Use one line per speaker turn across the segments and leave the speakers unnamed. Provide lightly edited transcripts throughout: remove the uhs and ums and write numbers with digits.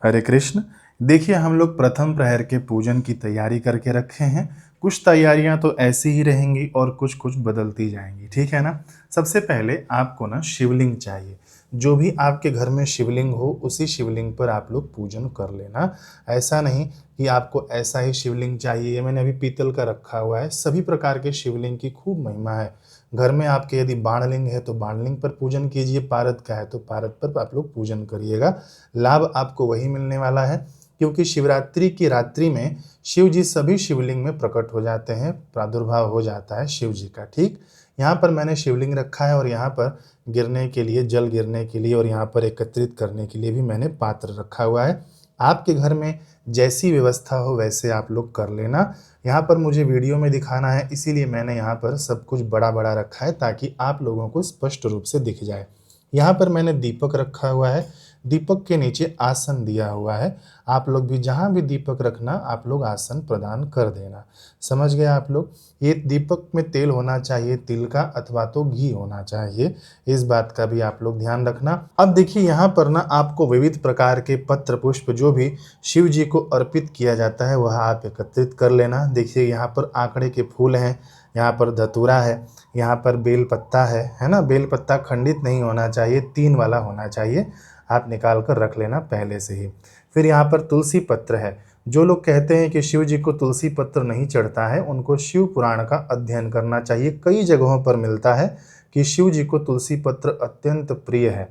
हरे कृष्ण। देखिए, हम लोग प्रथम प्रहर के पूजन की तैयारी करके रखे हैं। कुछ तैयारियां तो ऐसी ही रहेंगी और कुछ कुछ बदलती जाएंगी, ठीक है ना। सबसे पहले आपको ना शिवलिंग चाहिए। जो भी आपके घर में शिवलिंग हो उसी शिवलिंग पर आप लोग पूजन कर लेना। ऐसा नहीं कि आपको ऐसा ही शिवलिंग चाहिए। मैंने अभी पीतल का रखा हुआ है। सभी प्रकार के शिवलिंग की खूब महिमा है। घर में आपके यदि बाणलिंग है तो बाणलिंग पर पूजन कीजिए, पारद का है तो पारद पर आप लोग पूजन करिएगा। लाभ आपको वही मिलने वाला है, क्योंकि शिवरात्रि की रात्रि में शिव जी सभी शिवलिंग में प्रकट हो जाते हैं, प्रादुर्भाव हो जाता है शिव जी का। ठीक, यहाँ पर मैंने शिवलिंग रखा है और यहाँ पर गिरने के लिए, जल गिरने के लिए और यहाँ पर एकत्रित करने के लिए भी मैंने पात्र रखा हुआ है। आपके घर में जैसी व्यवस्था हो वैसे आप लोग कर लेना। यहाँ पर मुझे वीडियो में दिखाना है, इसीलिए मैंने यहाँ पर सब कुछ बड़ा बड़ा रखा है ताकि आप लोगों को स्पष्ट रूप से दिख जाए। यहाँ पर मैंने दीपक रखा हुआ है। दीपक के नीचे आसन दिया हुआ है। आप लोग भी जहाँ भी दीपक रखना आप लोग आसन प्रदान कर देना। समझ गए आप लोग। ये दीपक में तेल होना चाहिए, तिल का अथवा तो घी होना चाहिए। इस बात का भी आप लोग ध्यान रखना। अब देखिए, यहाँ पर ना आपको विविध प्रकार के पत्र पुष्प जो भी शिव जी को अर्पित किया जाता है वह आप एकत्रित कर लेना। देखिए, यहाँ पर आंकड़े के फूल हैं, यहाँ पर धतूरा है, यहाँ पर बेल पत्ता है ना। बेल पत्ता खंडित नहीं होना चाहिए, 3 वाला होना चाहिए। आप निकाल कर रख लेना पहले से ही। फिर यहाँ पर तुलसी पत्र है। जो लोग कहते हैं कि शिव जी को तुलसी पत्र नहीं चढ़ता है, उनको शिव पुराण का अध्ययन करना चाहिए। कई जगहों पर मिलता है कि शिव जी को तुलसी पत्र अत्यंत प्रिय है।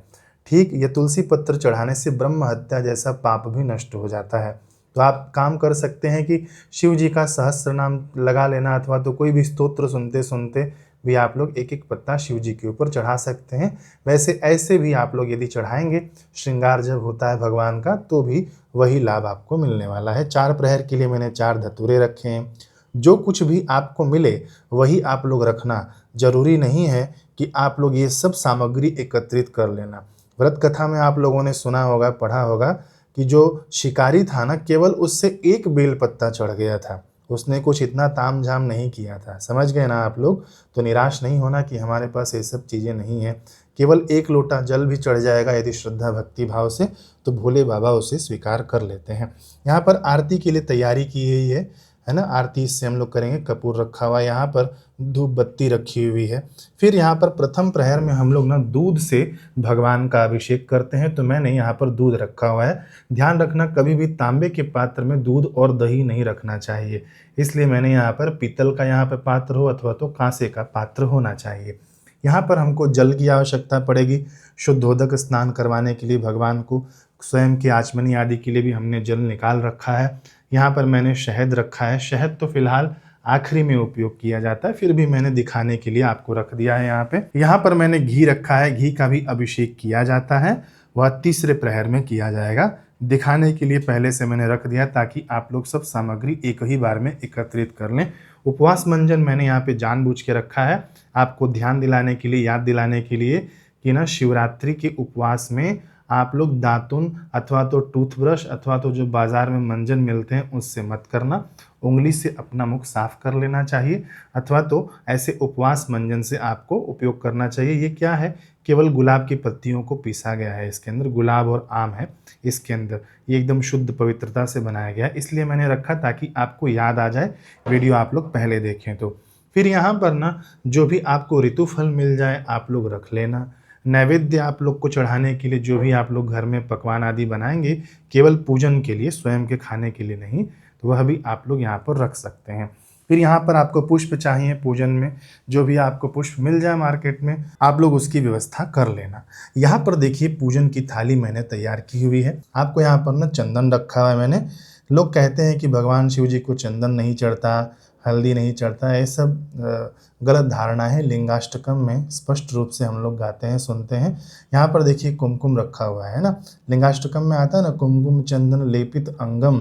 ठीक, ये तुलसी पत्र चढ़ाने से ब्रह्म हत्या जैसा पाप भी नष्ट हो जाता है। तो आप काम कर सकते हैं कि शिव जी का सहस्त्र नाम लगा लेना, अथवा तो कोई भी स्तोत्र सुनते सुनते भी आप लोग एक एक पत्ता शिव जी के ऊपर चढ़ा सकते हैं। वैसे ऐसे भी आप लोग यदि चढ़ाएंगे, श्रृंगार जब होता है भगवान का, तो भी वही लाभ आपको मिलने वाला है। 4 प्रहर के लिए मैंने 4 धतूरे रखे हैं। जो कुछ भी आपको मिले वही आप लोग रखना। जरूरी नहीं है कि आप लोग ये सब सामग्री एकत्रित कर लेना। व्रत कथा में आप लोगों ने सुना होगा, पढ़ा होगा कि जो शिकारी था ना, केवल उससे एक बेल पत्ता चढ़ गया था। उसने कुछ इतना तामझाम नहीं किया था। समझ गए ना आप लोग। तो निराश नहीं होना कि हमारे पास ये सब चीज़ें नहीं हैं। केवल 1 लोटा जल भी चढ़ जाएगा यदि श्रद्धा भक्ति भाव से, तो भोले बाबा उसे स्वीकार कर लेते हैं। यहाँ पर आरती के लिए तैयारी की गई है ना। आरती इससे हम लोग करेंगे। कपूर रखा हुआ है, यहाँ पर धूप बत्ती रखी हुई है। फिर यहाँ पर प्रथम प्रहर में हम लोग ना दूध से भगवान का अभिषेक करते हैं, तो मैंने यहाँ पर दूध रखा हुआ है। ध्यान रखना, कभी भी तांबे के पात्र में दूध और दही नहीं रखना चाहिए, इसलिए मैंने यहाँ पर पीतल का यहाँ पर पात्र हो अथवा तो कांसे का पात्र होना चाहिए। यहाँ पर हमको जल की आवश्यकता पड़ेगी। शुद्धोदक स्नान करवाने के लिए भगवान को, स्वयं की आचमनी आदि के लिए भी हमने जल निकाल रखा है। यहाँ पर मैंने शहद रखा है। शहद तो फिलहाल आखिरी में उपयोग किया जाता है, फिर भी मैंने दिखाने के लिए आपको रख दिया है यहाँ पे। यहाँ पर मैंने घी रखा है। घी का भी अभिषेक किया जाता है, वह तीसरे प्रहर में किया जाएगा। दिखाने के लिए पहले से मैंने रख दिया ताकि आप लोग सब सामग्री एक ही बार में एकत्रित कर लें। उपवास मंजन मैंने यहाँ पे जानबूझ के रखा है, आपको ध्यान दिलाने के लिए, याद दिलाने के लिए कि ना शिवरात्रि के उपवास में आप लोग दातुन अथवा तो टूथब्रश अथवा तो जो बाजार में मंजन मिलते हैं उससे मत करना। उंगली से अपना मुख साफ कर लेना चाहिए, अथवा तो ऐसे उपवास मंजन से आपको उपयोग करना चाहिए। ये क्या है, केवल गुलाब की पत्तियों को पीसा गया है। इसके अंदर गुलाब और आम है इसके अंदर। ये एकदम शुद्ध पवित्रता से बनाया गया है, इसलिए मैंने रखा ताकि आपको याद आ जाए। वीडियो आप लोग पहले देखें तो। फिर यहाँ पर ना जो भी आपको ऋतु फल मिल जाए आप लोग रख लेना। नैवेद्य आप लोग को चढ़ाने के लिए जो भी आप लोग घर में पकवान आदि बनाएंगे, केवल पूजन के लिए, स्वयं के खाने के लिए नहीं, तो वह भी आप लोग यहाँ पर रख सकते हैं। फिर यहाँ पर आपको पुष्प चाहिए पूजन में। जो भी आपको पुष्प मिल जाए मार्केट में आप लोग उसकी व्यवस्था कर लेना। यहाँ पर देखिए, पूजन की थाली मैंने तैयार की हुई है। आपको यहाँ पर ना चंदन रखा हुआ है मैंने। लोग कहते हैं कि भगवान शिव जी को चंदन नहीं चढ़ता, हल्दी नहीं चढ़ता है। ये सब गलत धारणा है। लिंगाष्टकम में स्पष्ट रूप से हम लोग गाते हैं, सुनते हैं। यहाँ पर देखिए कुमकुम रखा हुआ है ना। लिंगाष्टकम में आता है ना, कुमकुम चंदन लेपित अंगम,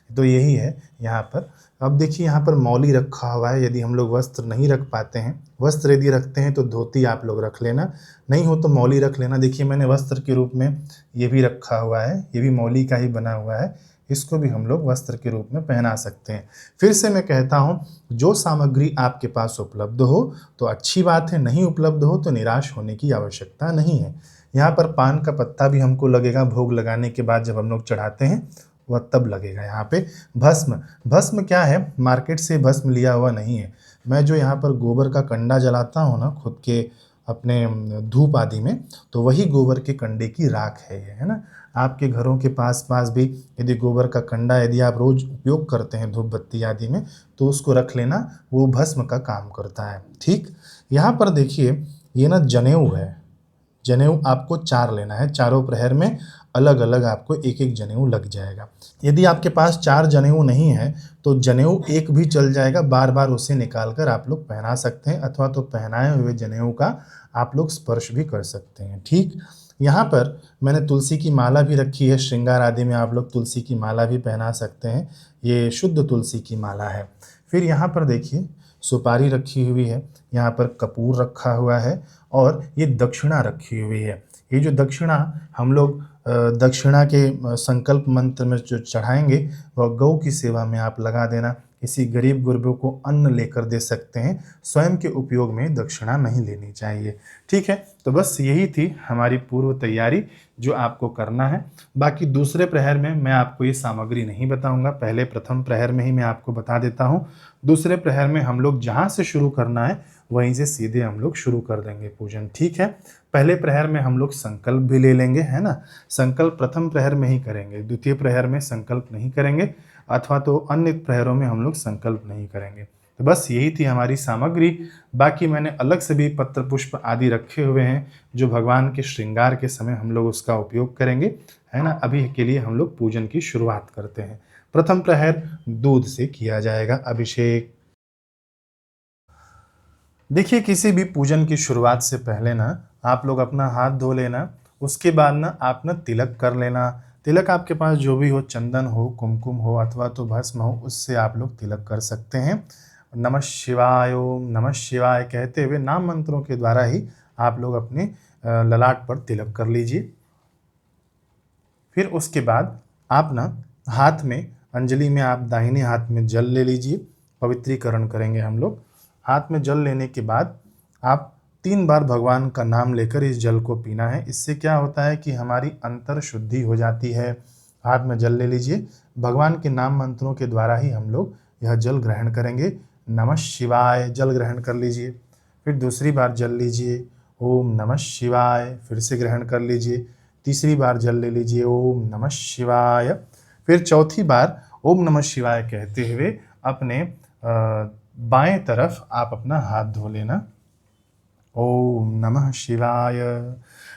तो यही है यहाँ पर। अब देखिए, यहाँ पर मौली रखा हुआ है। यदि हम लोग वस्त्र नहीं रख पाते हैं, वस्त्र यदि रखते हैं तो धोती आप लोग रख लेना, नहीं हो तो मौली रख लेना। देखिए, मैंने वस्त्र के रूप में ये भी रखा हुआ है, ये भी मौली का ही बना हुआ है। इसको भी हम लोग वस्त्र के रूप में पहना सकते हैं। फिर से मैं कहता हूँ, जो सामग्री आपके पास उपलब्ध हो तो अच्छी बात है, नहीं उपलब्ध हो तो निराश होने की आवश्यकता नहीं है। यहाँ पर पान का पत्ता भी हमको लगेगा भोग लगाने के बाद, जब हम लोग चढ़ाते हैं वह तब लगेगा। यहाँ पे भस्म, भस्म क्या है, मार्केट से भस्म लिया हुआ नहीं है। मैं जो यहाँ पर गोबर का कंडा जलाता हूँ ना खुद के अपने धूप आदि में, तो वही गोबर के कंडे की राख है ये, है ना। आपके घरों के पास पास भी यदि गोबर का कंडा यदि आप रोज उपयोग करते हैं धूप बत्ती आदि में, तो उसको रख लेना, वो भस्म का काम करता है। ठीक, यहाँ पर देखिए ये ना जनेऊ है। जनेऊ आपको 4 लेना है, चारों प्रहर में अलग अलग आपको एक एक जनेऊ लग जाएगा। यदि आपके पास 4 जनेऊ नहीं है तो जनेऊ एक भी चल जाएगा, बार बार उसे निकाल कर आप लोग पहना सकते हैं, अथवा तो पहनाए हुए जनेऊ का आप लोग स्पर्श भी कर सकते हैं। ठीक, यहाँ पर मैंने तुलसी की माला भी रखी है, श्रृंगार आदि में आप लोग तुलसी की माला भी पहना सकते हैं, ये शुद्ध तुलसी की माला है। फिर यहाँ पर देखिए सुपारी रखी हुई है, यहाँ पर कपूर रखा हुआ है, और ये दक्षिणा रखी हुई है। ये जो दक्षिणा हम लोग दक्षिणा के संकल्प मंत्र में जो चढ़ाएंगे वह गौ की सेवा में आप लगा देना। किसी गरीब गुरबों को अन्न लेकर दे सकते हैं, स्वयं के उपयोग में दक्षिणा नहीं लेनी चाहिए। ठीक है, तो बस यही थी हमारी पूर्व तैयारी जो आपको करना है। बाकी दूसरे प्रहर में मैं आपको ये सामग्री नहीं बताऊंगा, पहले प्रथम प्रहर में ही मैं आपको बता देता हूँ। दूसरे प्रहर में हम लोग जहाँ से शुरू करना है वहीं से सीधे हम लोग शुरू कर देंगे पूजन। ठीक है, पहले प्रहर में हम लोग संकल्प भी ले लेंगे, है ना। संकल्प प्रथम प्रहर में ही करेंगे, द्वितीय प्रहर में संकल्प नहीं करेंगे, अथवा तो अन्य प्रहरों में हम लोग संकल्प नहीं करेंगे। तो बस यही थी हमारी सामग्री। बाकी मैंने अलग से भी पत्र पुष्प आदि रखे हुए हैं जो भगवान के श्रृंगार के समय हम लोग उसका उपयोग करेंगे, है ना। अभी के लिए हम लोग पूजन की शुरुआत करते हैं। प्रथम प्रहर दूध से किया जाएगा अभिषेक। देखिए, किसी भी पूजन की शुरुआत से पहले ना आप लोग अपना हाथ धो लेना, उसके बाद ना आप ना तिलक कर लेना। तिलक आपके पास जो भी हो, चंदन हो, कुमकुम हो, अथवा तो भस्म हो, उससे आप लोग तिलक कर सकते हैं। नमः शिवाय, ओम नमः शिवाय कहते हुए नाम मंत्रों के द्वारा ही आप लोग अपने ललाट पर तिलक कर लीजिए। फिर उसके बाद आप ना हाथ में अंजलि में आप दाहिने हाथ में जल ले लीजिए, पवित्रीकरण करेंगे हम लोग। हाथ में जल लेने के बाद आप 3 बार भगवान का नाम लेकर इस जल को पीना है। इससे क्या होता है कि हमारी अंतर शुद्धि हो जाती है। हाथ में जल ले लीजिए, भगवान के नाम मंत्रों के द्वारा ही हम लोग यह जल ग्रहण करेंगे। नमः शिवाय जल ग्रहण कर लीजिए। फिर दूसरी बार जल लीजिए, ओम नमः शिवाय, फिर से ग्रहण कर लीजिए। तीसरी बार जल ले लीजिए, ओम नमः शिवाय। फिर चौथी बार ओम नमः शिवाय कहते हुए अपने बाएं तरफ आप अपना हाथ धो लेना, ओम नमः शिवाय।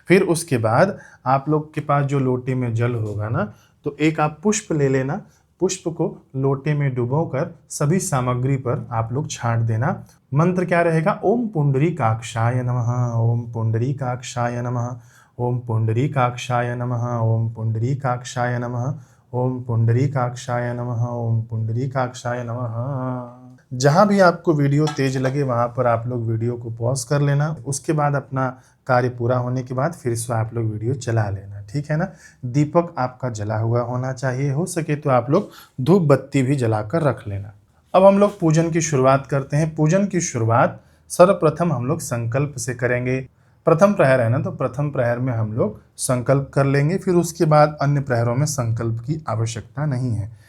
फिर उसके बाद आप लोग के पास जो लोटे में जल होगा ना, तो एक आप पुष्प ले लेना, पुष्प को लोटे में डुबोकर सभी सामग्री पर आप लोग छांट देना। मंत्र क्या रहेगा, ओम पुंडरीकाक्षाय नमः, ओम पुंडरीकाक्षाय नमः, ओम पुंडरीकाक्षाय नमः, ओम पुंडरीकाक्षाय नमः, ओम पुंडरीकाक्षाय नमः, ओम पुंडरीकाक्षाय नमः। जहाँ भी आपको वीडियो तेज लगे वहाँ पर आप लोग वीडियो को पॉज कर लेना। उसके बाद अपना कार्य पूरा होने के बाद फिर से आप लोग वीडियो चला लेना, ठीक है ना। दीपक आपका जला हुआ होना चाहिए, हो सके तो आप लोग धूप बत्ती भी जलाकर रख लेना। अब हम लोग पूजन की शुरुआत करते हैं। पूजन की शुरुआत सर्वप्रथम हम लोग संकल्प से करेंगे। प्रथम प्रहर है ना, तो प्रथम प्रहर में हम लोग संकल्प कर लेंगे, फिर उसके बाद अन्य प्रहरों में संकल्प की आवश्यकता नहीं है।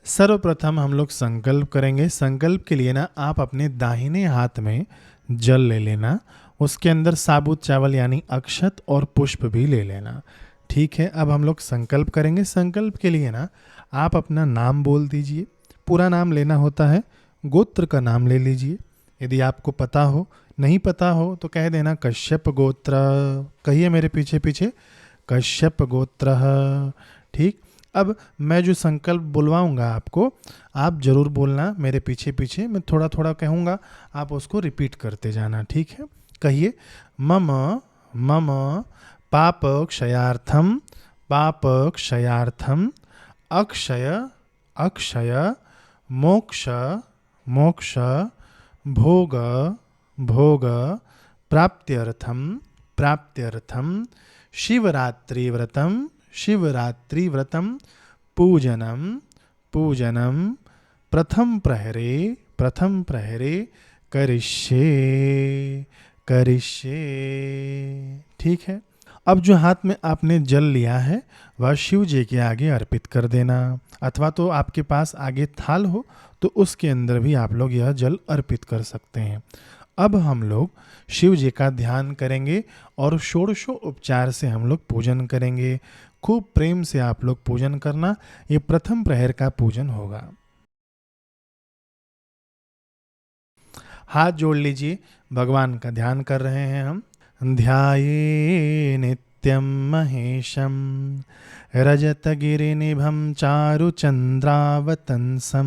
सर्वप्रथम हम लोग संकल्प करेंगे। संकल्प के लिए ना आप अपने दाहिने हाथ में जल ले लेना, उसके अंदर साबुत चावल यानी अक्षत और पुष्प भी ले लेना, ठीक है। अब हम लोग संकल्प करेंगे। संकल्प के लिए ना आप अपना नाम बोल दीजिए, पूरा नाम लेना होता है, गोत्र का नाम ले लीजिए। यदि आपको पता हो, नहीं पता हो तो कह देना कश्यप गोत्र, कहिए मेरे पीछे पीछे, कश्यप गोत्र, ठीक। अब मैं जो संकल्प बुलवाऊंगा आपको, आप जरूर बोलना मेरे पीछे पीछे, मैं थोड़ा थोड़ा कहूँगा, आप उसको रिपीट करते जाना, ठीक है। कहिए, मम मम पाप क्षयार्थम, पाप क्षयार्थम, अक्षय अक्षय, मोक्ष मोक्ष, भोग भोग, प्राप्त्यर्थम प्राप्त्यर्थम, शिवरात्रि व्रतम शिवरात्रि व्रतम, पूजनम पूजनम, प्रथम प्रहरे करिष्ये करिष्ये, ठीक। ठीक है। अब जो हाथ में आपने जल लिया है वह शिव जी के आगे अर्पित कर देना, अथवा तो आपके पास आगे थाल हो तो उसके अंदर भी आप लोग यह जल अर्पित कर सकते हैं। अब हम लोग शिव जी का ध्यान करेंगे और षोडशो उपचार से हम लोग पूजन करेंगे। खूब प्रेम से आप लोग पूजन करना, ये प्रथम प्रहर का पूजन होगा। हाथ जोड़ लीजिए, भगवान का ध्यान कर रहे हैं हम। ध्याये नित्यं महेशं रजतगिरिनिभं चारुचन्द्रावतंसं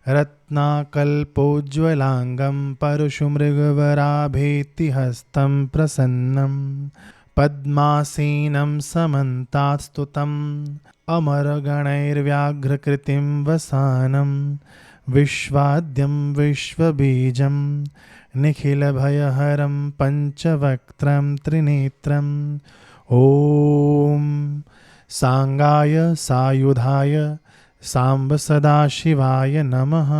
रत्नाकल्पोज्ज्वलांगं परशुमृगवराभेतिहस्तं प्रसन्नं पद्मासीनं समन्तात्स्तुतम् अमरगणैर्व्याघ्रकृतिं वसानं विश्वाद्यं विश्वबीजं निखिलभयहरं पञ्चवक्त्रं त्रिनेत्रम् ॐ सांगाय सायुधाय सांब सदाशिवाय नमः।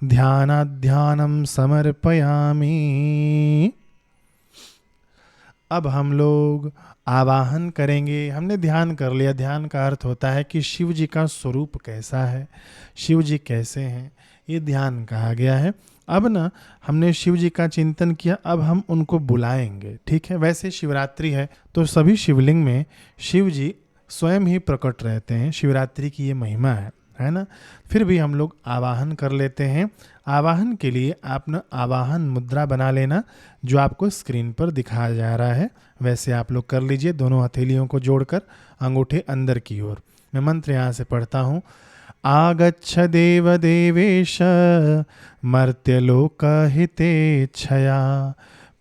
ध्यानाध्यानं समर्पयामि। अब हम लोग आवाहन करेंगे। हमने ध्यान कर लिया। ध्यान का अर्थ होता है कि शिव जी का स्वरूप कैसा है, शिव जी कैसे हैं, ये ध्यान कहा गया है। अब ना हमने शिव जी का चिंतन किया, अब हम उनको बुलाएंगे। ठीक है, वैसे शिवरात्रि है तो सभी शिवलिंग में शिव जी स्वयं ही प्रकट रहते हैं, शिवरात्रि की ये महिमा है ना। फिर भी हम लोग आवाहन कर लेते हैं। आवाहन के लिए आप ना आवाहन मुद्रा बना लेना, जो आपको स्क्रीन पर दिखाया जा रहा है वैसे आप लोग कर लीजिए। दोनों हथेलियों को जोड़कर अंगूठे अंदर की ओर। मैं मंत्र यहाँ से पढ़ता हूँ। आगच्छ देव देवेश मर्त्यलोकहितेच्छया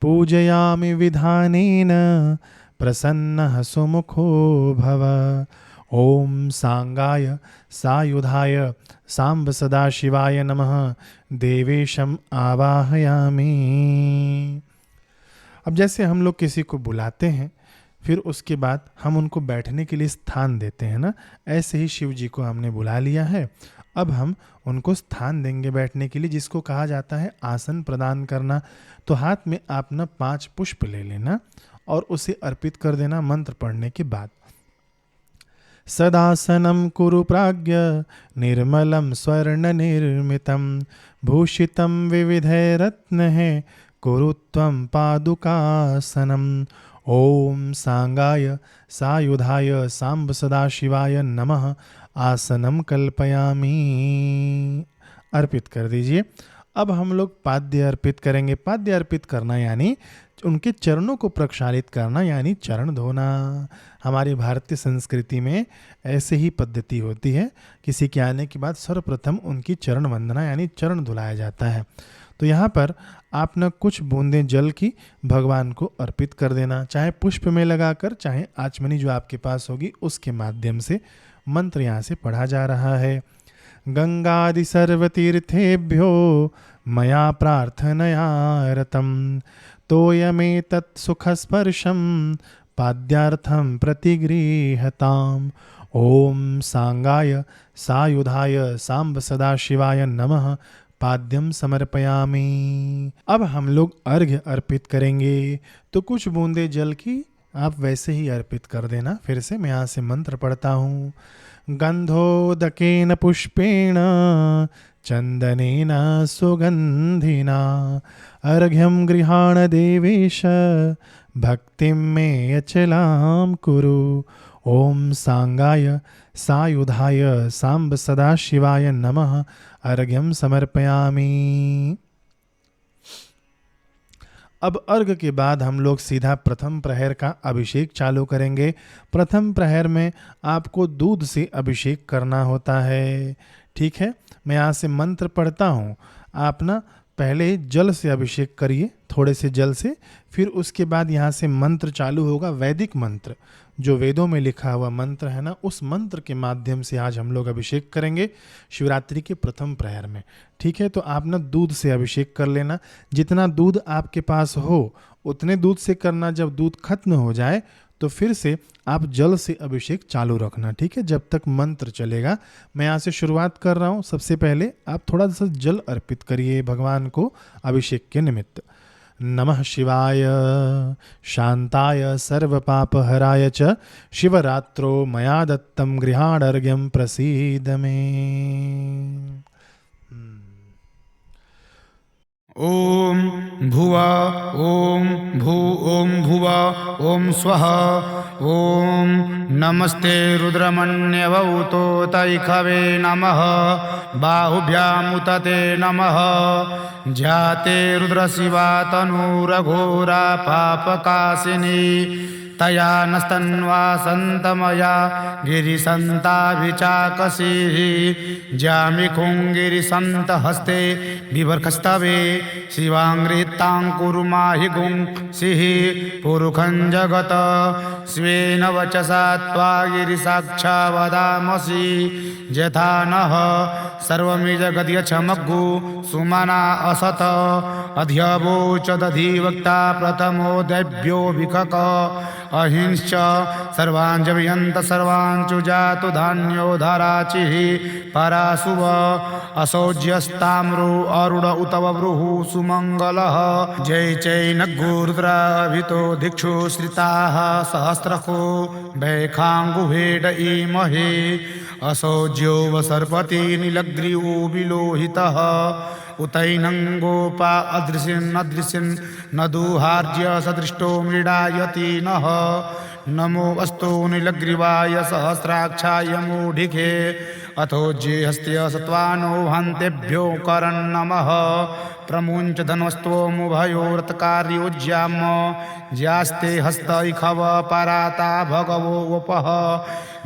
पूजयामि विधानेन प्रसन्नः सुमुखो भव। ओम सांगाय सायुधाय सांब सदाशिवाय नमः देवेशम आवाहयामि। अब जैसे हम लोग किसी को बुलाते हैं फिर उसके बाद हम उनको बैठने के लिए स्थान देते हैं ना, ऐसे ही शिव जी को हमने बुला लिया है। अब हम उनको स्थान देंगे बैठने के लिए, जिसको कहा जाता है आसन प्रदान करना। तो हाथ में आप ना 5 पुष्प ले लेना और उसे अर्पित कर देना मंत्र पढ़ने के बाद। सदासनं कुरु प्राज्ञ निर्मलं स्वर्ण निर्मितं भूषितं विविधैरत्नैः कुरु त्वं पादुकासनम्। ओम सांगाय सायुधाय सांब सदाशिवाय नमः आसनम कल्पयामि। अर्पित कर दीजिए। अब हम लोग पाद्य अर्पित करेंगे। पाद्य अर्पित करना यानी उनके चरणों को प्रक्षालित करना, यानी चरण धोना। हमारी भारतीय संस्कृति में ऐसे ही पद्धति होती है। किसी के आने के बाद सर्वप्रथम उनकी चरण वंदना यानी चरण धुलाया जाता है। तो यहाँ पर आप न कुछ बूंदें जल की भगवान को अर्पित कर देना, चाहे पुष्प में लगाकर, चाहे आचमनी जो आपके पास होगी उसके माध्यम से। मंत्र यहाँ से पढ़ा जा रहा है। गंगादि सर्वतीर्थेभ्यो मया प्रार्थनया रतं तोयमेतत् सुखस्पर्शं पाद्यार्थं प्रतिगृह्यताम्। ओम सांगाय सायुधाय सांब सदाशिवाय नमः पाद्यम समर्पयामि। अब हम लोग अर्घ्य अर्पित करेंगे। तो कुछ बूंदे जल की आप वैसे ही अर्पित कर देना। फिर से मैं यहाँ से मंत्र पढ़ता हूँ। गंधोदकेन पुष्पेण चंदनेन सुगंधिना अर्घ्यं गृहाण देवेश भक्तिं मे अचलां कुरु। ओम सांगाय सायुधाय सांब सदाशिवाय नमः अर्घ्यं समर्पयामि। अब अर्घ के बाद हम लोग सीधा प्रथम प्रहर का अभिषेक चालू करेंगे। प्रथम प्रहर में आपको दूध से अभिषेक करना होता है। ठीक है, मैं यहाँ से मंत्र पढ़ता हूँ। आप ना पहले जल से अभिषेक करिए, थोड़े से जल से। फिर उसके बाद यहाँ से मंत्र चालू होगा, वैदिक मंत्र जो वेदों में लिखा हुआ मंत्र है ना, उस मंत्र के माध्यम से आज हम लोग अभिषेक करेंगे शिवरात्रि के प्रथम प्रहर में। ठीक है, तो आप ना दूध से अभिषेक कर लेना। जितना दूध आपके पास हो उतने दूध से करना। जब दूध खत्म हो जाए तो फिर से आप जल से अभिषेक चालू रखना। ठीक है, जब तक मंत्र चलेगा। मैं यहाँ से शुरुआत कर रहा हूँ। सबसे पहले आप थोड़ा सा जल अर्पित करिए भगवान को अभिषेक के निमित्त। नमः शिवाय शान्ताय सर्वपापहराय च शिवरात्रो मया दत्तं गृहाणर्घ्यं प्रसीद मे।
ॐ भुव ॐ भू ॐ भुव ॐ स्वः ॐ नमस्ते रुद्रमन्यवौतो तैखवे नमः बाहुभ्यामुतते नमः जाते रुद्रशिवा तनूरघोरा पापकाशिनी तया नस्तन्वासन्तमया गिरिसन्ताभिचाकसीः ज्यामिखुङ्गिरिसन्तहस्ते बिभर्खस्तवे शिवाङ्गृताङ्कुरुमाहि गुंसिः पुरुखं जगत स्वेन वचसा त्वा गिरिसाक्षा वदामसि यथा नः सर्वमिजगद्यच्छमग्गु सुमना असत अध्यवोच दधिवक्ता प्रथमो दैव्यो विकक अहिंश्च सर्वाञ्जभियन्त सर्वाञ्चुजातु धान्यो धाराचिः पराशुव असौज्यस्ताम्रो अरुण उत ववृः सुमङ्गलः जय चैनगुरुद्राभितो दिक्षु श्रिताः सहस्रको वैखाङ्गुभेड इमहे असौज्यो वसर्पति नीलग्रीवो विलोहितः उतैनं गोपा अदृशिन् न दुहार्ज्य सदृष्टो मृडायति नः नमो अस्तु नीलग्रीवाय सहस्राक्षाय मूढिके अथोज्ये हस्त्य सत्वानो हन्तेभ्यो करन्नमः प्रमुञ्च धनस्त्वमुभयोरतकार्योज्याम ज्यास्ते हस्त इखव पराता भगवो वपः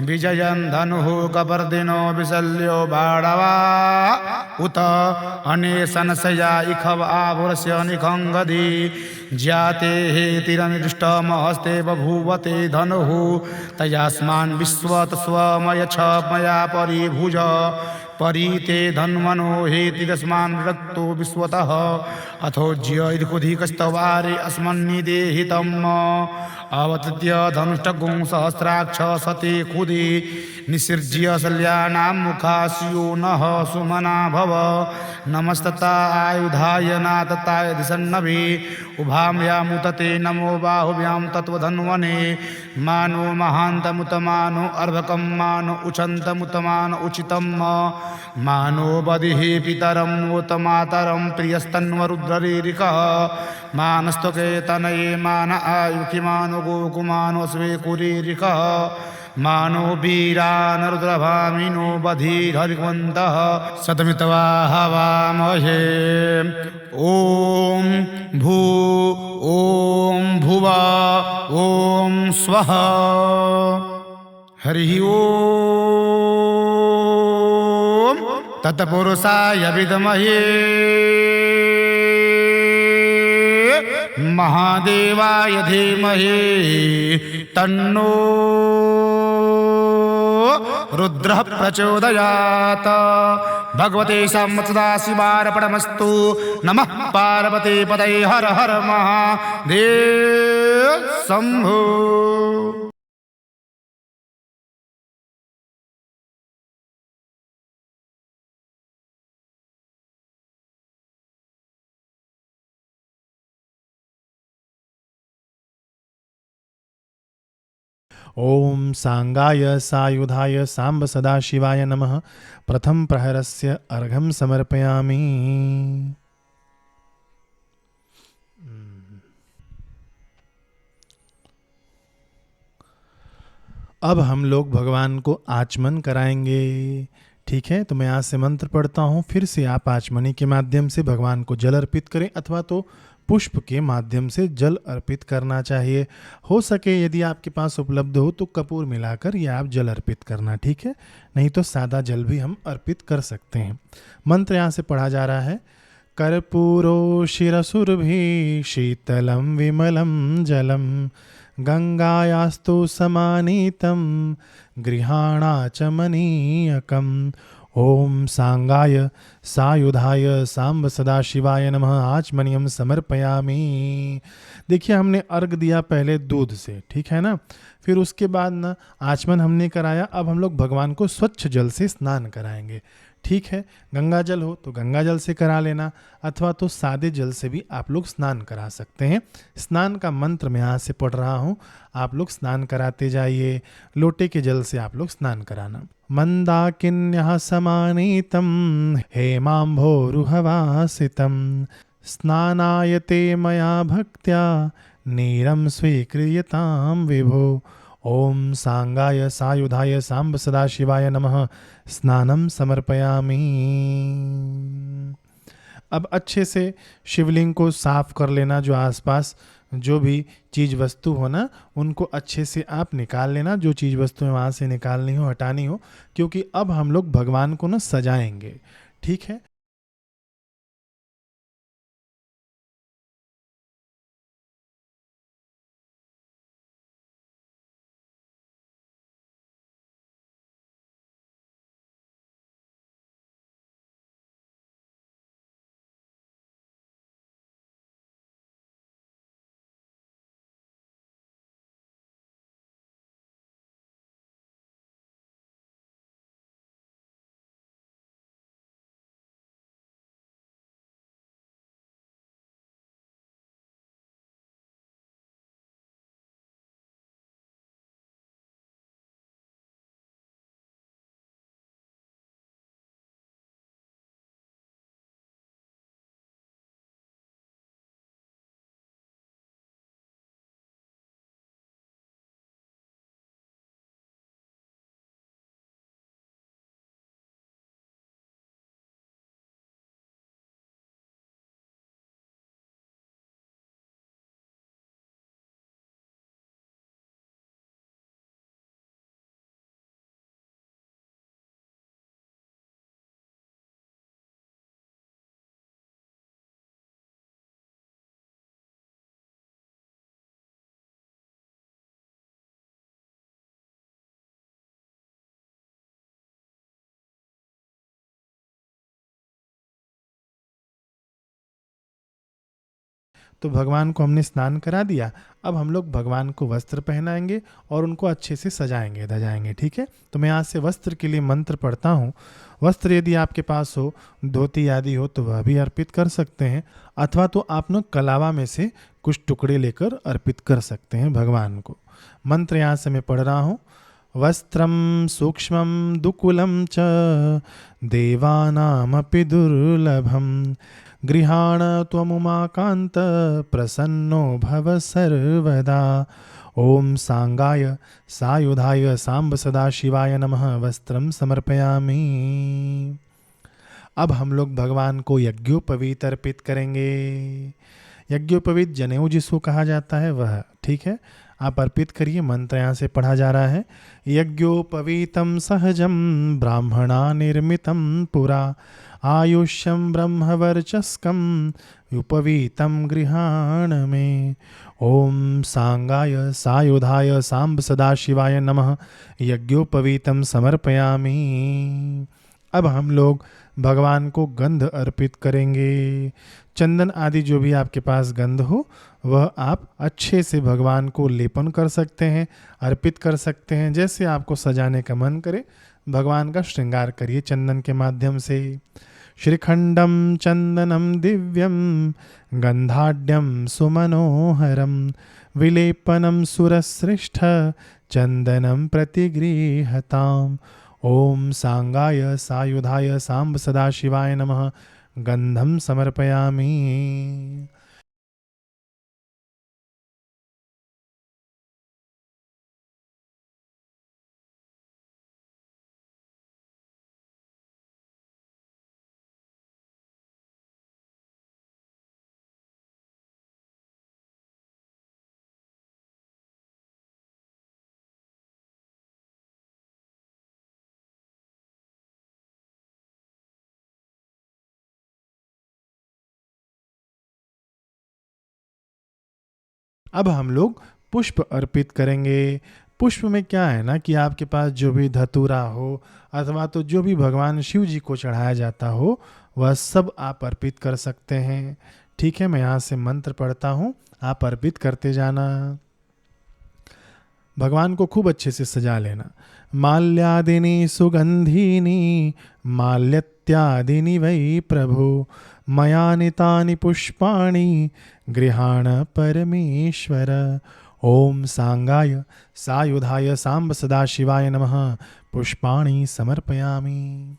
विजयन् धनुः कपर्दिनो विशल्यो बाणवा उत अनेशनशया इखव आभुरस्य निखङ्गधि ज्याते हेतिरनिदृष्टमहस्ते बभूवते धनुः तयास्मान् विश्वत स्वमय छ मया परिभुज परीते धन्वनो हेति तस्मान् रक्तो विश्वतः अथोज्य इदकुधिकस्तवारे अस्मन्निदेहितम् अवतत्य धनुष्टगुं सहस्राक्ष सते कुदि निसृज्य शल्यानां मुखास्यो नः सुमना भव नमस्तता आयुधाय नातताय दिशन्नभि उभाम्यामुतते नमो बाहुभ्यां तत्त्वधन्वने मानो महान्तमुतमानो अर्भकं मानो उचन्तमुतमानो उचितं मानो बधिः पितरं वोतमातरं प्रियस्तन्वरुद्ररीरिकः मानस्तके तनये मान आयुखिमानो गोकुमानो स्वेकुरीरिकः मानो वीरानरुद्रभामिनो बधिरभिवन्तः शतमित्वा हवामहे ॐ भू ॐ भुव ॐ स्वः हरिः ॐ तत्पुरुषाय विद्महे महादेवाय धीमहि तन्नो रुद्रः प्रचोदयात्। भगवते सदाशिवार्पणमस्तु। नमः पार्वती पतये हर हर महादेव शम्भो।
ओम सांगाय सायुधाय सांब सदाशिवाय नमः। प्रथम प्रहरस्य अर्घं समर्पयामि। अब हम लोग भगवान को आचमन कराएंगे। ठीक है, तो मैं आज से मंत्र पढ़ता हूँ, फिर से आप आचमनी के माध्यम से भगवान को जल अर्पित करें अथवा तो पुष्प के माध्यम से जल अर्पित करना चाहिए। हो सके यदि आपके पास उपलब्ध हो तो कपूर मिलाकर या आप जल अर्पित करना, ठीक है, नहीं तो सादा जल भी हम अर्पित कर सकते हैं। मंत्र यहाँ से पढ़ा जा रहा है। कर्पूरो शिरसुरभि शीतलम विमलम जलम गंगायास्तु समानीतं गृहाणाचमनीयकम्। ओम सांगाय सायुधाय सांब सदाशिवाय नमः। आचमनियम समर्पयामि। देखिए, हमने अर्घ दिया पहले दूध से, ठीक है ना, फिर उसके बाद ना आचमन हमने कराया, अब हम लोग भगवान को स्वच्छ जल से स्नान कराएंगे। ठीक है, गंगा जल हो तो गंगा जल से करा लेना, अथवा तो सादे जल से भी आप लोग स्नान करा सकते हैं। स्नान का मंत्र मैं यहाँ से पढ़ रहा हूँ, आप लोग स्नान कराते जाइए। लोटे के जल से आप लोग स्नान कराना। मंदाकिन्यः समानीतं हेमाम्भोरुहवासितं स्नानायते मया भक्त्या नीरं स्वीक्रियतां विभो। ओम सांगाय सायुधाय सांब सदाशिवाय नमः स्नानम समर्पयामि। अब अच्छे से शिवलिंग को साफ कर लेना, जो आसपास जो भी चीज़ वस्तु हो ना उनको अच्छे से आप निकाल लेना, जो चीज़ वस्तुएं वहाँ से निकालनी हो हटानी हो, क्योंकि अब हम लोग भगवान को ना सजाएंगे। ठीक है, तो भगवान को हमने स्नान करा दिया। अब हम लोग भगवान को वस्त्र पहनाएंगे और उनको अच्छे से सजाएंगे धजाएंगे। ठीक है, तो मैं यहाँ से वस्त्र के लिए मंत्र पढ़ता हूँ। वस्त्र यदि आपके पास हो, धोती आदि हो तो वह भी अर्पित कर सकते हैं, अथवा तो आप ना कलावा में से कुछ टुकड़े लेकर अर्पित कर सकते हैं भगवान को। मंत्र यहाँ से मैं पढ़ रहा हूँ। वस्त्रं सूक्ष्मं दुकुलं च देवानामपि दुर्लभं गृहाण त्वमुमाकान्त प्रसन्नो भव सर्वदा। ओम सांगाय सायुधाय सांब सदाशिवाय नमः वस्त्रं समर्पयामि। अब हम लोग भगवान को यज्ञोपवीत अर्पित करेंगे। यज्ञोपवीत जनेऊ जिसको कहा जाता है वह, ठीक है, आप अर्पित करिए। मंत्र यहाँ से पढ़ा जा रहा है। यज्ञोपवीतं सहजं ब्राह्मणा निर्मितं पुरा आयुष्यं ब्रह्मवर्चस्कं उपवीतं गृहाण में। ओम सांगाय सायुधाय सांब सदाशिवाय नमः यज्ञोपवीतं समर्पयामि। अब हम लोग भगवान को गंध अर्पित करेंगे। चंदन आदि जो भी आपके पास गंध हो वह आप अच्छे से भगवान को लेपन कर सकते हैं, अर्पित कर सकते हैं। जैसे आपको सजाने का मन करे भगवान का श्रृंगार करिए चंदन के माध्यम से। श्रीखंडम चंदनम दिव्यम गंधाढ्यम सुमनोहरम विलेपनम सुरश्रेष्ठ चंदनम प्रतिगृहताम। ओम सांगाय सायुधाय सांब सदाशिवाय नमः गंधम समर्पयामि। अब हम लोग पुष्प अर्पित करेंगे। पुष्प में क्या है ना कि आपके पास जो भी धतूरा हो अथवा तो जो भी भगवान शिव जी को चढ़ाया जाता हो वह सब आप अर्पित कर सकते हैं। ठीक है, मैं यहाँ से मंत्र पढ़ता हूँ, आप अर्पित करते जाना। भगवान को खूब अच्छे से सजा लेना। माल्यादिनी सुगंधिनी माल्यत्यादिनी वै प्रभु मयानितानि पुष्पाणि गृहाण परमेश्वर। ओम सांगाय सायुधाय सांब सदाशिवाय नमः पुष्पाणि समर्पयामि।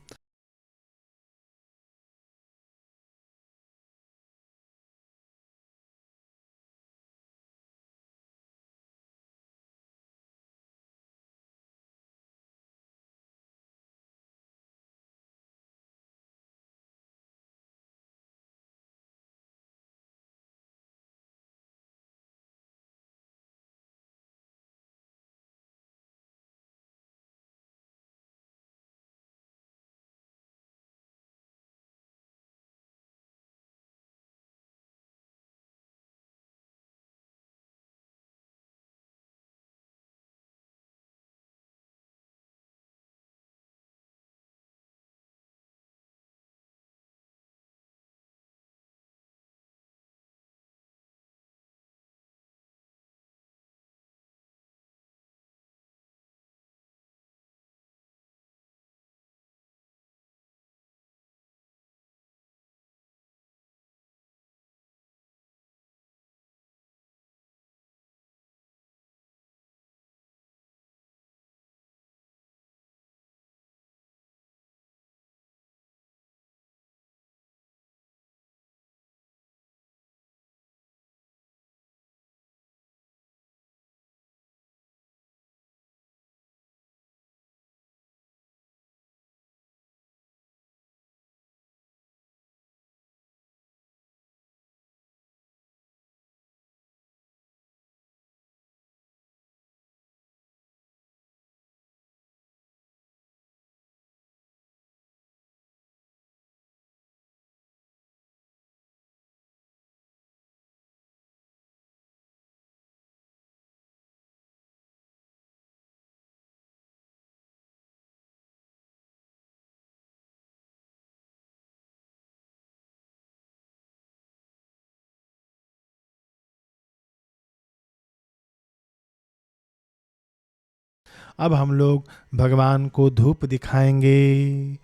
अब हम लोग भगवान को धूप दिखाएंगे।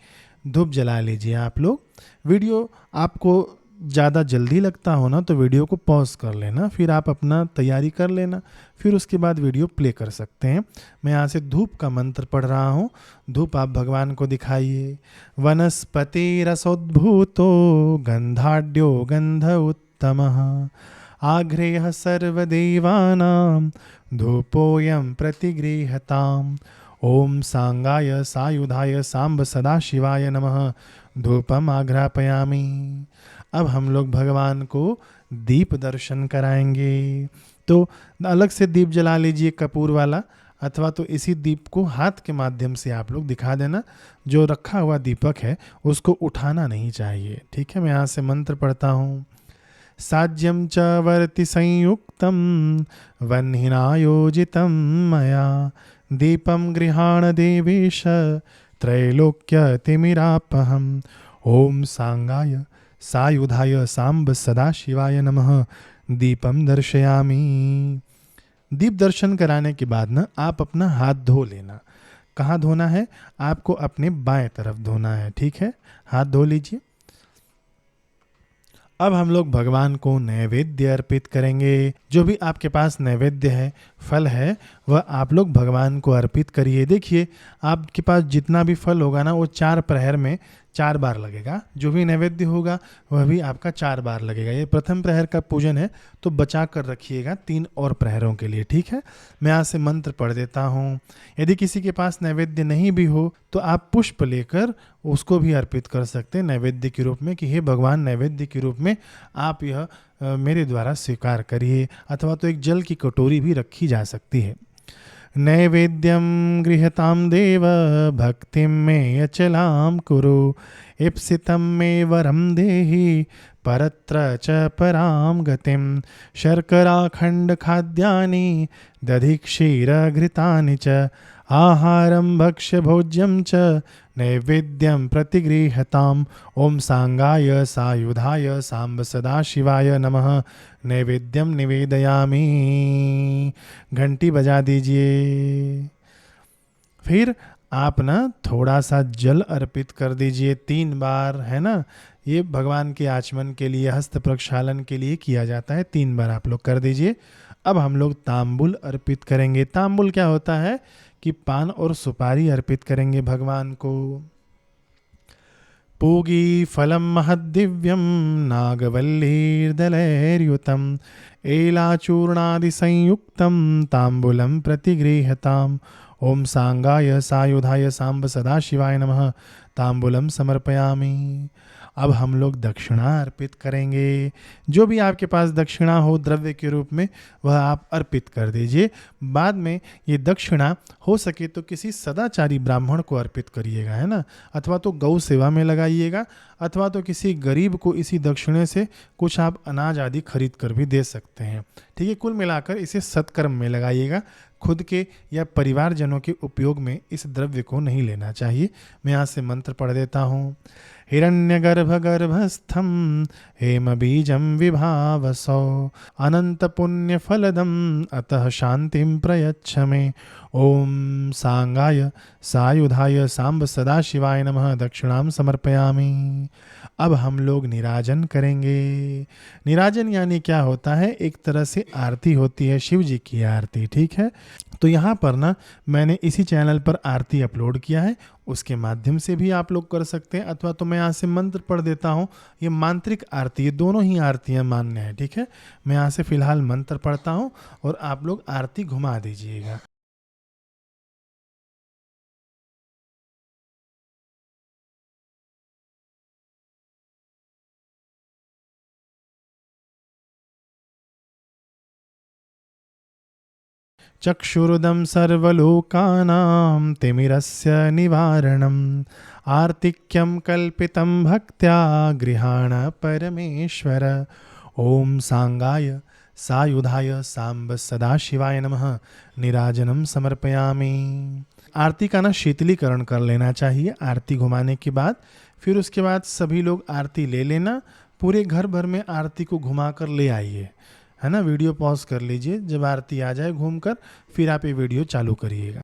धूप जला लीजिए आप लोग। वीडियो आपको ज़्यादा जल्दी लगता हो ना तो वीडियो को पॉज कर लेना, फिर आप अपना तैयारी कर लेना, फिर उसके बाद वीडियो प्ले कर सकते हैं। मैं यहाँ से धूप का मंत्र पढ़ रहा हूँ। धूप आप भगवान को दिखाइए। वनस्पति रसोद्भूतो गंधाढ्यो गंध उत्तमः आघ्रेयः सर्वदेवानां धूपोऽयं प्रतिगृह्यताम्। ओम सांगाय सायुधाय सांब सदाशिवाय नमः धूपम आघ्रापयामि। अब हम लोग भगवान को दीप दर्शन कराएंगे। तो अलग से दीप जला लीजिए कपूर वाला, अथवा तो इसी दीप को हाथ के माध्यम से आप लोग दिखा देना। जो रखा हुआ दीपक है उसको उठाना नहीं चाहिए, ठीक है। मैं यहाँ से मंत्र पढ़ता हूँ। साज्यं च वर्ति संयुक्तं वह्निनायोजितं मया दीपं गृहाण देवेश त्रैलोक्यतिमिरापहम्। ओम सांगाय सायुधाय सांब सदाशिवाय नमः दीपम दर्शयामि। दीप दर्शन कराने के बाद ना आप अपना हाथ धो लेना। कहाँ धोना है? आपको अपने बाएं तरफ धोना है, ठीक है। हाथ धो लीजिए। अब हम लोग भगवान को नैवेद्य अर्पित करेंगे। जो भी आपके पास नैवेद्य है, फल है, वह आप लोग भगवान को अर्पित करिए। देखिए आपके पास जितना भी फल होगा ना वो 4 प्रहर में 4 बार लगेगा। जो भी नैवेद्य होगा वह भी आपका 4 बार लगेगा। ये प्रथम प्रहर का पूजन है तो बचा कर रखिएगा 3 और प्रहरों के लिए, ठीक है। मैं यहाँ से मंत्र पढ़ देता हूँ। यदि किसी के पास नैवेद्य नहीं भी हो तो आप पुष्प लेकर उसको भी अर्पित कर सकते हैं नैवेद्य के रूप में, कि हे भगवान नैवेद्य के रूप में आप यह मेरे द्वारा स्वीकार करिए। अथवा तो एक जल की कटोरी भी रखी जा सकती है। नैवेद्यम गृह्यतां देव भक्तिं मे अचलां कुरु इप्सितं मे वरं देहि परत्र च परां गतिं शर्कराखण्ड खाद्यानि दधि क्षीर घृतानि च आहारं भक्ष्य भोज्यं च नैवेद्यं प्रतिगृह्यताम्। ओम सांगाय सायुधाय सांब सदाशिवाय नमः। नैवेद्यम निवेदयामि। घंटी बजा दीजिए। फिर आप ना थोड़ा सा जल अर्पित कर दीजिए 3 बार, है ना। ये भगवान के आचमन के लिए, हस्त प्रक्षालन के लिए किया जाता है। 3 बार आप लोग कर दीजिए। अब हम लोग तांबुल अर्पित करेंगे। तांबुल क्या होता है कि पान और सुपारी अर्पित करेंगे भगवान को। पूगी फलम महद्दिव्यम नागवल्लीर्दलैर्युतम एलाचूर्णादि संयुक्तम तांबुलम प्रतिगृह्यताम। ओम सांगाय सायुधाय सांब सदाशिवाय नमः। तांबुलम समर्पयामि। अब हम लोग दक्षिणा अर्पित करेंगे। जो भी आपके पास दक्षिणा हो द्रव्य के रूप में, वह आप अर्पित कर दीजिए। बाद में ये दक्षिणा हो सके तो किसी सदाचारी ब्राह्मण को अर्पित करिएगा, है ना। अथवा तो गौ सेवा में लगाइएगा, अथवा तो किसी गरीब को इसी दक्षिणे से कुछ आप अनाज आदि खरीद कर भी दे सकते हैं। ठीक है, कुल मिलाकर इसे सत्कर्म में लगाइएगा। खुद के या परिवारजनों के उपयोग में इस द्रव्य को नहीं लेना चाहिए। मैं यहाँ से मंत्र पढ़ देता हूँ। हिरण्यगर्भगर्भस्थं हेम बीजं विभावसौ अनंत पुण्य फलदम अतः शांतिं प्रयच्छ मे। ओम सांगाय सायुधाय सांब सदाशिवाय नमः। दक्षिणाम समर्पयामि। अब हम लोग निराजन करेंगे। निराजन यानी क्या होता है, एक तरह से आरती होती है, शिव जी की आरती। ठीक है, तो यहाँ पर ना मैंने इसी चैनल पर आरती अपलोड किया है, उसके माध्यम से भी आप लोग कर सकते हैं। अथवा तो मैं यहाँ से मंत्र पढ़ देता हूँ। ये मांत्रिक आरती, ये दोनों ही आरतियाँ मान्य है। ठीक है, मैं यहाँ से फिलहाल मंत्र पढ़ता हूँ और आप लोग आरती घुमा दीजिएगा। चक्षुरुदं सर्वलोकानां तिमिरस्य निवारणम् आर्तिक्यं कल्पितं भक्त्या गृहाण परमेश्वर। ओम सांगाय सायुधाय सांब सदाशिवाय नमः। निराजनम समर्पयामि। आरती का ना शीतलीकरण कर लेना चाहिए आरती घुमाने के बाद। फिर उसके बाद सभी लोग आरती ले लेना। पूरे घर भर में आरती को घुमा कर ले आइए, है ना। वीडियो पॉज कर लीजिए, जब आरती आ जाए घूमकर फिर आप ये वीडियो चालू करिएगा।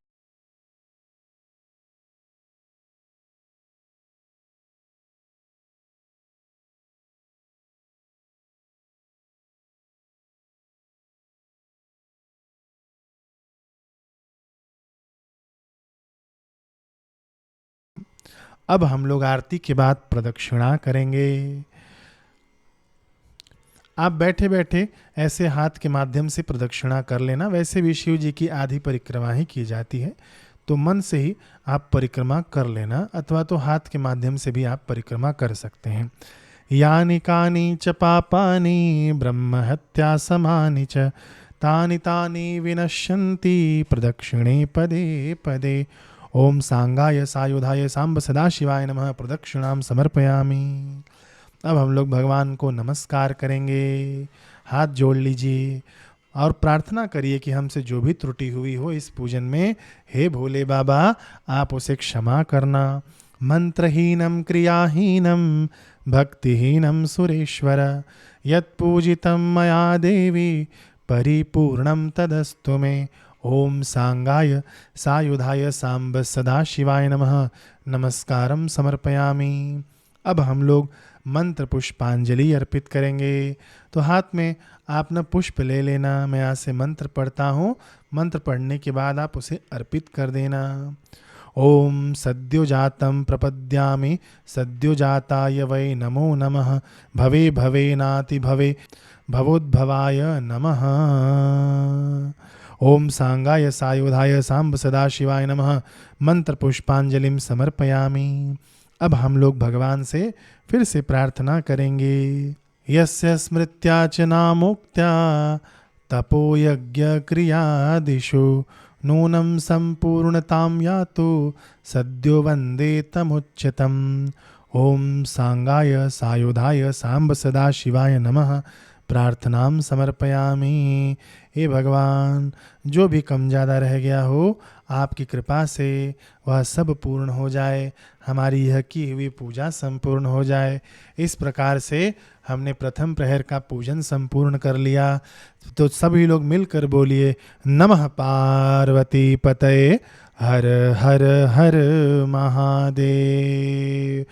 अब हम लोग आरती के बाद प्रदक्षिणा करेंगे। आप बैठे बैठे ऐसे हाथ के माध्यम से प्रदक्षिणा कर लेना। वैसे भी शिव जी की आधी परिक्रमा ही की जाती है, तो मन से ही आप परिक्रमा कर लेना, अथवा तो हाथ के माध्यम से भी आप परिक्रमा कर सकते हैं। यानि कानि च पापानि ब्रह्म हत्या समानि च तानि तानि विनश्यन्ति प्रदक्षिणे पदे पदे। ओम सांगाय सायुधाय सांब सदाशिवाय नमः। प्रदक्षिणाम समर्पयामि। अब हम लोग भगवान को नमस्कार करेंगे। हाथ जोड़ लीजिए और प्रार्थना करिए कि हमसे जो भी त्रुटि हुई हो इस पूजन में, हे भोले बाबा आप उसे क्षमा करना। मंत्रहीनम क्रियाहीनम भक्तिहीनम सुरेश्वर यत्पूजितं मया देवी परिपूर्णं तदस्तु मे। ओम सांगाय सायुधाय सांब सदाशिवाय नमः। नमस्कारम समर्पयामि। अब हम लोग मंत्र पुष्पांजलि अर्पित करेंगे। तो हाथ में आप न पुष्प ले लेना। मैं यहाँ से मंत्र पढ़ता हूँ, मंत्र पढ़ने के बाद आप उसे अर्पित कर देना। ओम सद्योजातं प्रपद्यामि सद्योजाताय वै नमो नमः। भवे भवे नाति भवे भवोद्भवाय नमः। ओम सांगाय सायुधाय सांब सदाशिवाय नमः। मंत्र पुष्पांजलिम समर्पयामि। अब हम लोग भगवान से फिर से प्रार्थना करेंगे। यस्य स्मृत्या च नामोक्त्या तपो यज्ञ क्रियादिषु नूनं संपूर्णतां यातु सद्यो वन्दे तमुच्यतम्। ओम सांगाय सायुधाय सांब सदाशिवाय नमः। प्रार्थनाम समर्पयामि। हे भगवान, जो भी कम ज़्यादा रह गया हो आपकी कृपा से वह सब पूर्ण हो जाए, हमारी यह की हुई पूजा संपूर्ण हो जाए। इस प्रकार से हमने प्रथम प्रहर का पूजन संपूर्ण कर लिया। तो सभी लोग मिलकर बोलिए नमः पार्वती पतये हर हर हर महादेव।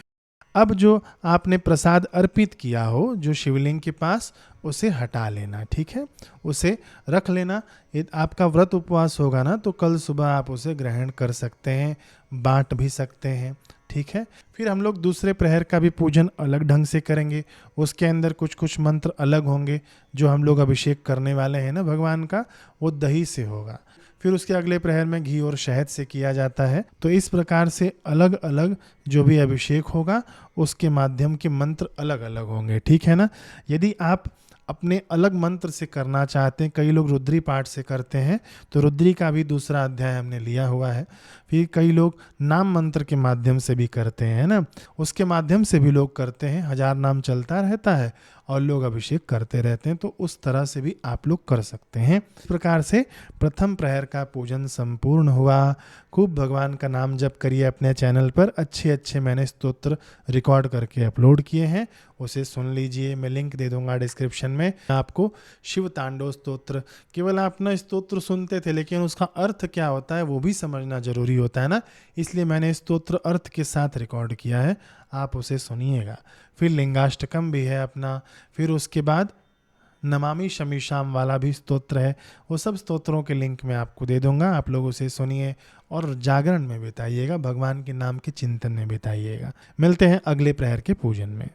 अब जो आपने प्रसाद अर्पित किया हो जो शिवलिंग के पास, उसे हटा लेना, ठीक है, उसे रख लेना। ये आपका व्रत उपवास होगा ना, तो कल सुबह आप उसे ग्रहण कर सकते हैं, बांट भी सकते हैं, ठीक है। फिर हम लोग दूसरे प्रहर का भी पूजन अलग ढंग से करेंगे। उसके अंदर कुछ कुछ मंत्र अलग होंगे। जो हम लोग अभिषेक करने वाले हैं ना भगवान का, वो दही से होगा। फिर उसके अगले प्रहर में घी और शहद से किया जाता है। तो इस प्रकार से अलग अलग जो भी अभिषेक होगा उसके माध्यम के मंत्र अलग अलग होंगे, ठीक है ना। यदि आप अपने अलग मंत्र से करना चाहते हैं, कई लोग रुद्री पाठ से करते हैं, तो रुद्री का भी दूसरा अध्याय हमने लिया हुआ है। फिर कई लोग नाम मंत्र के माध्यम से भी करते हैं ना, उसके माध्यम से भी लोग करते हैं। 1000 नाम चलता रहता है और लोग अभिषेक करते रहते हैं, तो उस तरह से भी आप लोग कर सकते हैं। इस प्रकार से प्रथम प्रहर का पूजन संपूर्ण हुआ। खूब भगवान का नाम जप करिए। अपने चैनल पर अच्छे अच्छे मैंने स्तोत्र रिकॉर्ड करके अपलोड किए हैं, उसे सुन लीजिए। मैं लिंक दे दूंगा डिस्क्रिप्शन में। आपको शिव तांडव स्तोत्र, केवल आप ना स्तोत्र सुनते थे, लेकिन उसका अर्थ क्या होता है वो भी समझना जरूरी होता है ना, इसलिए मैंने स्तोत्र अर्थ के साथ रिकॉर्ड किया है, आप उसे सुनिएगा। फिर लिंगाष्टकम भी है अपना। फिर उसके बाद नमामि शमीशाम वाला भी स्तोत्र है। वो सब स्तोत्रों के लिंक मैं आपको दे दूंगा, आप लोग उसे सुनिए और जागरण में बिताइएगा, भगवान के नाम के चिंतन में बिताइएगा। मिलते हैं अगले प्रहर के पूजन में।